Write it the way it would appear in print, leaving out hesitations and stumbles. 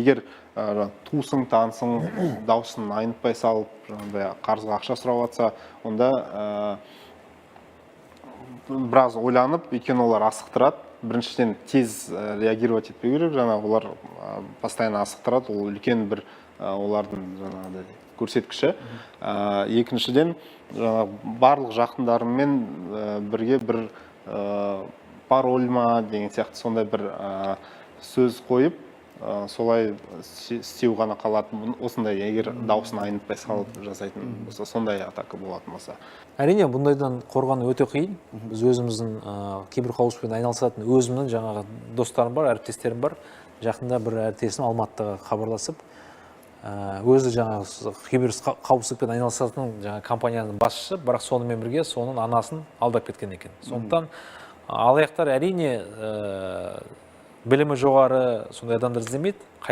егер тусың, танысың, дауысын айнытпай салып, қарызға ақша сұрап жатса, онда біраз ойланып, өйткені олар асықтырады. Біріншіден тез реагировать етпеу керек, олар постоянно асықтырады, ол үлкен бір олардың көрсеткіші. Екіншіден, барлық жақындарымен бірге бір пароль ма деген сияқты сондай бір сөз қойып, солай істеу ғана қалады. Осындай, егер дауысын айнытпай салып жасайтын болса, сондай атака болатын болса. Әрине, бұндайдан қорғану өте қиын. Біз өзіміздің киберқауіпсіздікпен айналысатын өзімнің жаңағы достарым бар, әріптестерім бар. Жақында бір әріптесім Алматыға хабарласып, өзі жаңағы киберқауіпсіздікпен айналысатын жаңағы компанияның басшысы, бірақ сонымен бірге соның анасын алдап кеткен екен. Сондықтан алаяқтар әрине білімі жоғары сондай адамдар іздемейді.